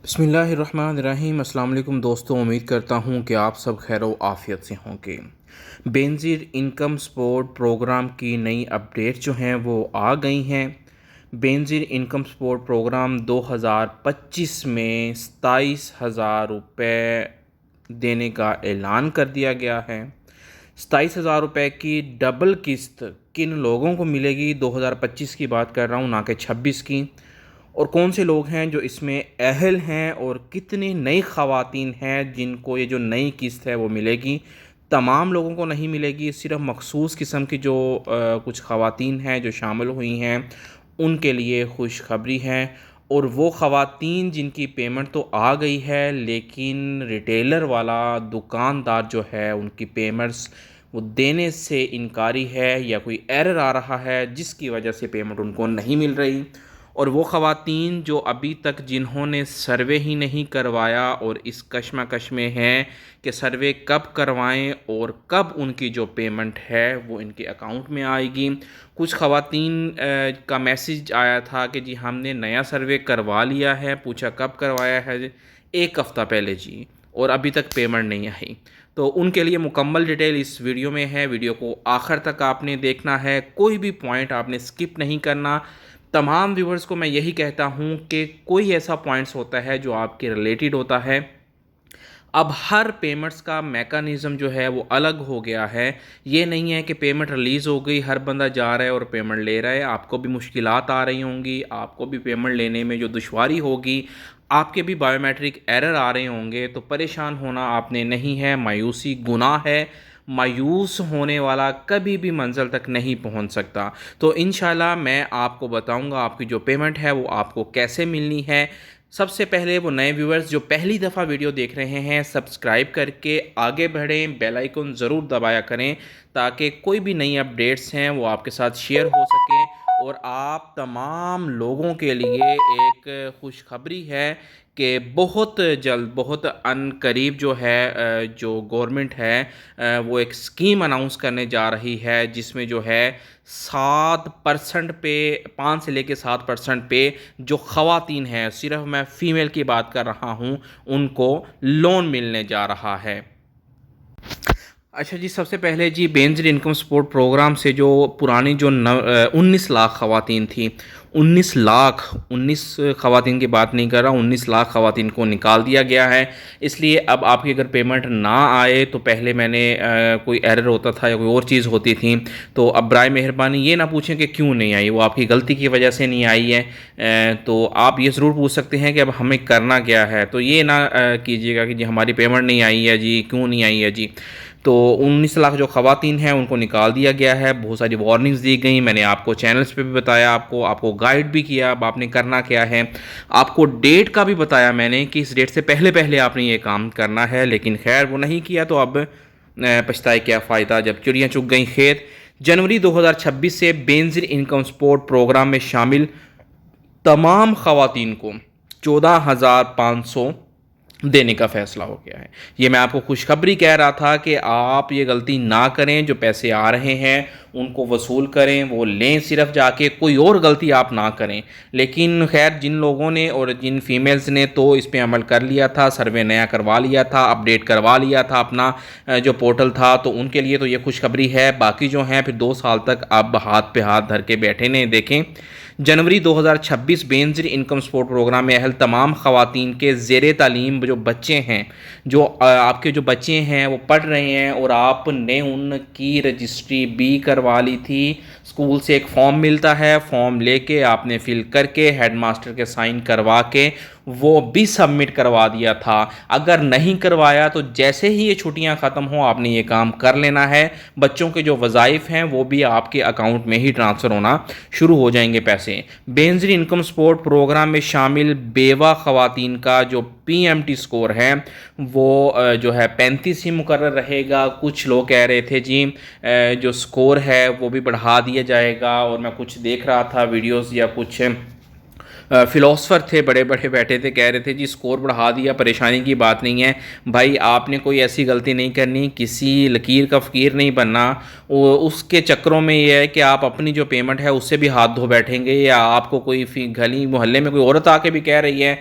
بسم اللہ الرحمن الرحیم۔ السلام علیکم دوستوں، امید کرتا ہوں کہ آپ سب خیر و عافیت سے ہوں گے۔ بے نظیر انکم سپورٹ پروگرام کی نئی اپڈیٹ جو ہیں وہ آ گئی ہیں۔ بے نظیر انکم سپورٹ پروگرام 2025 میں 27,000 روپے دینے کا اعلان کر دیا گیا ہے۔ 27,000 روپے کی ڈبل قسط کن لوگوں کو ملے گی؟ 2025 کی بات کر رہا ہوں، نہ کہ 26 کی۔ اور کون سے لوگ ہیں جو اس میں اہل ہیں، اور کتنی نئی خواتین ہیں جن کو یہ جو نئی قسط ہے وہ ملے گی؟ تمام لوگوں کو نہیں ملے گی، صرف مخصوص قسم کی جو کچھ خواتین ہیں جو شامل ہوئی ہیں ان کے لیے خوشخبری ہے۔ اور وہ خواتین جن کی پیمنٹ تو آ گئی ہے لیکن ریٹیلر والا دکاندار جو ہے ان کی پیمنٹس وہ دینے سے انکاری ہے، یا کوئی ایرر آ رہا ہے جس کی وجہ سے پیمنٹ ان کو نہیں مل رہی۔ اور وہ خواتین جو ابھی تک جنہوں نے سروے ہی نہیں کروایا اور اس کشمکش میں ہیں کہ سروے کب کروائیں اور کب ان کی جو پیمنٹ ہے وہ ان کے اکاؤنٹ میں آئے گی۔ کچھ خواتین کا میسج آیا تھا کہ جی ہم نے نیا سروے کروا لیا ہے، پوچھا کب کروایا ہے؟ 1 ہفتہ پہلے جی، اور ابھی تک پیمنٹ نہیں آئی۔ تو ان کے لیے مکمل ڈیٹیل اس ویڈیو میں ہے، ویڈیو کو آخر تک آپ نے دیکھنا ہے، کوئی بھی پوائنٹ آپ نے سکپ نہیں کرنا۔ تمام ویورز کو میں یہی کہتا ہوں کہ کوئی ایسا پوائنٹس ہوتا ہے جو آپ کے ریلیٹڈ ہوتا ہے۔ اب ہر پیمنٹس کا میکانزم جو ہے وہ الگ ہو گیا ہے۔ یہ نہیں ہے کہ پیمنٹ ریلیز ہو گئی، ہر بندہ جا رہا ہے اور پیمنٹ لے رہا ہے۔ آپ کو بھی مشکلات آ رہی ہوں گی، آپ کو بھی پیمنٹ لینے میں جو دشواری ہوگی، آپ کے بھی بائیو میٹرک ایرر آ رہے ہوں گے، تو پریشان ہونا آپ نے نہیں ہے۔ مایوسی گناہ ہے، مایوس ہونے والا کبھی بھی منزل تک نہیں پہنچ سکتا۔ تو انشاءاللہ میں آپ کو بتاؤں گا آپ کی جو پیمنٹ ہے وہ آپ کو کیسے ملنی ہے۔ سب سے پہلے وہ نئے ویورز جو پہلی دفعہ ویڈیو دیکھ رہے ہیں، سبسکرائب کر کے آگے بڑھیں، بیل آئیکن ضرور دبایا کریں تاکہ کوئی بھی نئی اپڈیٹس ہیں وہ آپ کے ساتھ شیئر ہو سکیں۔ اور آپ تمام لوگوں کے لیے ایک خوشخبری ہے کہ بہت جلد، بہت ان قریب جو ہے جو گورنمنٹ ہے وہ ایک اسکیم اناؤنس کرنے جا رہی ہے جس میں جو ہے 7% پہ، 5 سے لے کے 7% پہ جو خواتین ہیں، صرف میں فیمیل کی بات کر رہا ہوں، ان کو لون ملنے جا رہا ہے۔ اچھا جی، سب سے پہلے جی بے نظیر انکم سپورٹ پروگرام سے جو پرانی جو 19 لاکھ خواتین تھیں، 19 خواتین کی بات نہیں کر رہا، 19 لاکھ خواتین کو نکال دیا گیا ہے۔ اس لیے اب آپ کی اگر پیمنٹ نہ آئے تو پہلے میں نے کوئی ایرر ہوتا تھا یا کوئی اور چیز ہوتی تھی، تو اب برائے مہربانی یہ نہ پوچھیں کہ کیوں نہیں آئی، وہ آپ کی غلطی کی وجہ سے نہیں آئی ہے۔ تو آپ یہ ضرور پوچھ سکتے ہیں کہ اب ہمیں کرنا کیا ہے، تو یہ نہ کیجیے گا کہ جی ہماری پیمنٹ نہیں آئی ہے جی، کیوں نہیں آئی ہے جی۔ تو 19 لاکھ جو خواتین ہیں ان کو نکال دیا گیا ہے، بہت ساری وارننگز دی گئیں، میں نے آپ کو چینلز پہ بھی بتایا، آپ کو گائیڈ بھی کیا اب آپ نے کرنا کیا ہے، آپ کو ڈیٹ کا بھی بتایا میں نے کہ اس ڈیٹ سے پہلے آپ نے یہ کام کرنا ہے، لیکن خیر وہ نہیں کیا تو اب پچھتائے کیا فائدہ جب چڑیاں چگ گئیں کھیت۔ جنوری 2026 سے بے نظیر انکم سپورٹ پروگرام میں شامل تمام خواتین کو 14,500 دینے کا فیصلہ ہو گیا ہے۔ یہ میں آپ کو خوشخبری کہہ رہا تھا کہ آپ یہ غلطی نہ کریں، جو پیسے آ رہے ہیں ان کو وصول کریں، وہ لیں صرف جا کے، کوئی اور غلطی آپ نہ کریں۔ لیکن خیر جن لوگوں نے اور جن فیمیلز نے تو اس پہ عمل کر لیا تھا، سروے نیا کروا لیا تھا، اپڈیٹ کروا لیا تھا اپنا جو پورٹل تھا، تو ان کے لیے تو یہ خوشخبری ہے۔ باقی جو ہیں پھر 2 سال تک اب ہاتھ پہ ہاتھ دھر کے بیٹھے نے۔ دیکھیں، جنوری 2026 بے نظیر انکم سپورٹ پروگرام میں اہل تمام خواتین کے زیر تعلیم جو بچے ہیں، جو آپ کے جو بچے ہیں وہ پڑھ رہے ہیں اور آپ نے ان کی رجسٹری بھی کروا لی تھی، اسکول سے ایک فارم ملتا ہے، فارم لے کے آپ نے فل کر کے ہیڈ ماسٹر کے سائن کروا کے وہ بھی سبمٹ کروا دیا تھا۔ اگر نہیں کروایا تو جیسے ہی یہ چھٹیاں ختم ہوں آپ نے یہ کام کر لینا ہے۔ بچوں کے جو وظائف ہیں وہ بھی آپ کے اکاؤنٹ میں ہی ٹرانسفر ہونا شروع ہو جائیں گے پیسے۔ بے نظیر انکم سپورٹ پروگرام میں شامل بیوہ خواتین کا جو PMT سکور ہے وہ جو ہے 35 ہی مقرر رہے گا۔ کچھ لوگ کہہ رہے تھے جی جو سکور ہے وہ بھی بڑھا دیا جائے گا، اور میں کچھ دیکھ رہا تھا ویڈیوز یا کچھ فلاسفر تھے بڑے بڑے بیٹھے تھے، کہہ رہے تھے جی سکور بڑھا دیا، پریشانی کی بات نہیں ہے بھائی، آپ نے کوئی ایسی غلطی نہیں کرنی، کسی لکیر کا فقیر نہیں بننا۔ اس کے چکروں میں یہ ہے کہ آپ اپنی جو پیمنٹ ہے اس سے بھی ہاتھ دھو بیٹھیں گے، یا آپ کو کوئی گلی محلے میں کوئی عورت آ کے بھی کہہ رہی ہے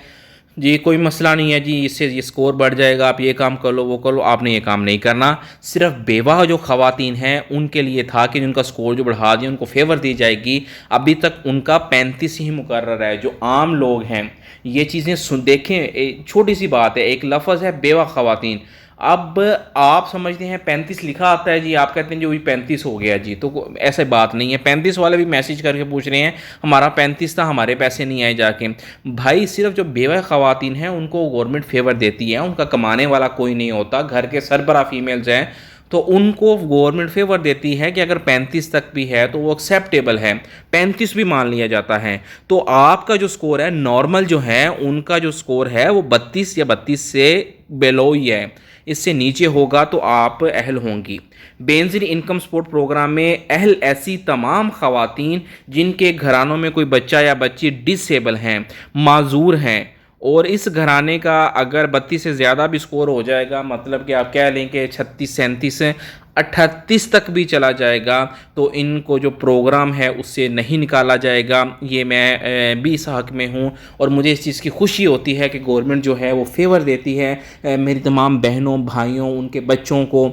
جی کوئی مسئلہ نہیں ہے جی، اس سے یہ سکور بڑھ جائے گا، آپ یہ کام کر لو وہ کر لو، آپ نے یہ کام نہیں کرنا۔ صرف بیوہ جو خواتین ہیں ان کے لیے تھا کہ جن کا سکور جو بڑھا دیا ان کو فیور دی جائے گی۔ ابھی تک ان کا 35 ہی مقرر ہے۔ جو عام لوگ ہیں یہ چیزیں دیکھیں، چھوٹی سی بات ہے، ایک لفظ ہے بیوہ خواتین، اب آپ سمجھتے ہیں 35 لکھا آتا ہے جی، آپ کہتے ہیں جو وہی 35 ہو گیا جی، تو ایسے بات نہیں ہے۔ 35 والے بھی میسج کر کے پوچھ رہے ہیں ہمارا 35 تھا، ہمارے پیسے نہیں آئے جا کے۔ بھائی صرف جو بیوہ خواتین ہیں ان کو گورنمنٹ فیور دیتی ہے، ان کا کمانے والا کوئی نہیں ہوتا، گھر کے سربراہ فیمیلز ہیں تو ان کو گورنمنٹ فیور دیتی ہے کہ اگر 35 تک بھی ہے تو وہ ایکسیپٹیبل ہے، 35 بھی مان لیا جاتا ہے۔ تو آپ کا جو سکور ہے نارمل جو ہے ان کا جو سکور ہے وہ 32 یا 32 سے بیلو ہی ہے، اس سے نیچے ہوگا تو آپ اہل ہوں گی۔ بے نظیر انکم سپورٹ پروگرام میں اہل ایسی تمام خواتین جن کے گھرانوں میں کوئی بچہ یا بچی ڈس ایبل ہیں، معذور ہیں، اور اس گھرانے کا اگر 32 سے زیادہ بھی سکور ہو جائے گا، مطلب کہ آپ کہہ لیں کہ 36 37 38 تک بھی چلا جائے گا، تو ان کو جو پروگرام ہے اس سے نہیں نکالا جائے گا۔ یہ میں بھی اس حق میں ہوں اور مجھے اس چیز کی خوشی ہوتی ہے کہ گورنمنٹ جو ہے وہ فیور دیتی ہے میری تمام بہنوں بھائیوں ان کے بچوں کو،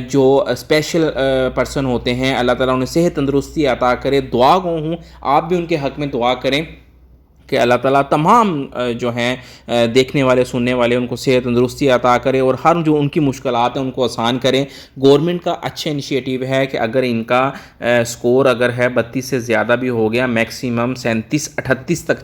جو اسپیشل پرسن ہوتے ہیں۔ اللہ تعالیٰ انہیں صحت تندرستی عطا کرے، دعا گو ہوں، آپ بھی ان کے حق میں دعا کریں کہ اللہ تعالیٰ تمام جو ہیں دیکھنے والے سننے والے ان کو صحت تندرستی عطا کرے اور ہر جو ان کی مشکلات ہیں ان کو آسان کریں۔ گورنمنٹ کا اچھا انیشیٹو ہے کہ اگر ان کا سکور اگر ہے 32 سے زیادہ بھی ہو گیا، میکسیمم 37 38 تک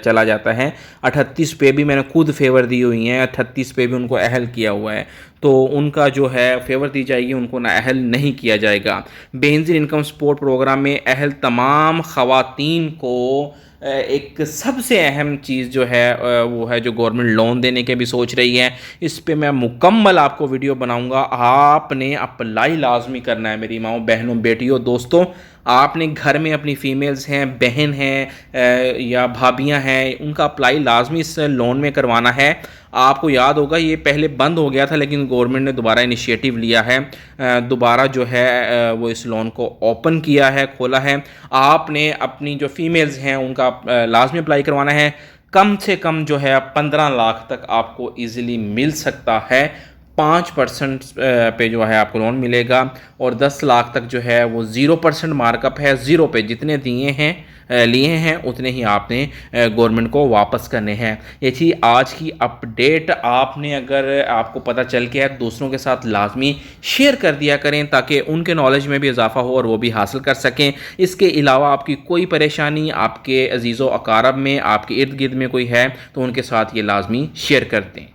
چلا جاتا ہے۔ 38 پہ بھی میں نے خود فیور دی ہوئی ہیں، 38 پہ بھی ان کو اہل کیا ہوا ہے، تو ان کا جو ہے فیور دی جائے گی، ان کو نااہل نہیں کیا جائے گا۔ بے نظیر انکم سپورٹ پروگرام میں اہل تمام خواتین کو ایک سب سے اہم چیز جو ہے وہ ہے جو گورنمنٹ لون دینے کے بھی سوچ رہی ہے۔ اس پہ میں مکمل آپ کو ویڈیو بناؤں گا، آپ نے اپلائی لازمی کرنا ہے میری ماؤں بہنوں بیٹیوں دوستوں۔ آپ نے گھر میں اپنی فیمیلز ہیں، بہن ہیں یا بھابیاں ہیں، ان کا اپلائی لازمی اس لون میں کروانا ہے۔ آپ کو یاد ہوگا یہ پہلے بند ہو گیا تھا لیکن گورنمنٹ نے دوبارہ انیشیٹو لیا ہے، دوبارہ جو ہے وہ اس لون کو اوپن کیا ہے، کھولا ہے۔ آپ نے اپنی جو فیمیلز ہیں ان کا لازمی اپلائی کروانا ہے۔ کم سے کم جو ہے 15 لاکھ تک آپ کو ایزیلی مل سکتا ہے، 5% پہ جو ہے آپ کو لون ملے گا، اور 10 لاکھ تک جو ہے وہ 0% مارک اپ ہے، 0 پہ جتنے لیے ہیں اتنے ہی آپ نے گورنمنٹ کو واپس کرنے ہیں۔ یہ تھی آج کی اپڈیٹ۔ آپ نے اگر آپ کو پتہ چل گیا ہے دوسروں کے ساتھ لازمی شیئر کر دیا کریں تاکہ ان کے نالج میں بھی اضافہ ہو اور وہ بھی حاصل کر سکیں۔ اس کے علاوہ آپ کی کوئی پریشانی آپ کے عزیز و اقارب میں، آپ کے ارد گرد میں کوئی ہے تو ان کے ساتھ یہ لازمی شیئر کر دیں۔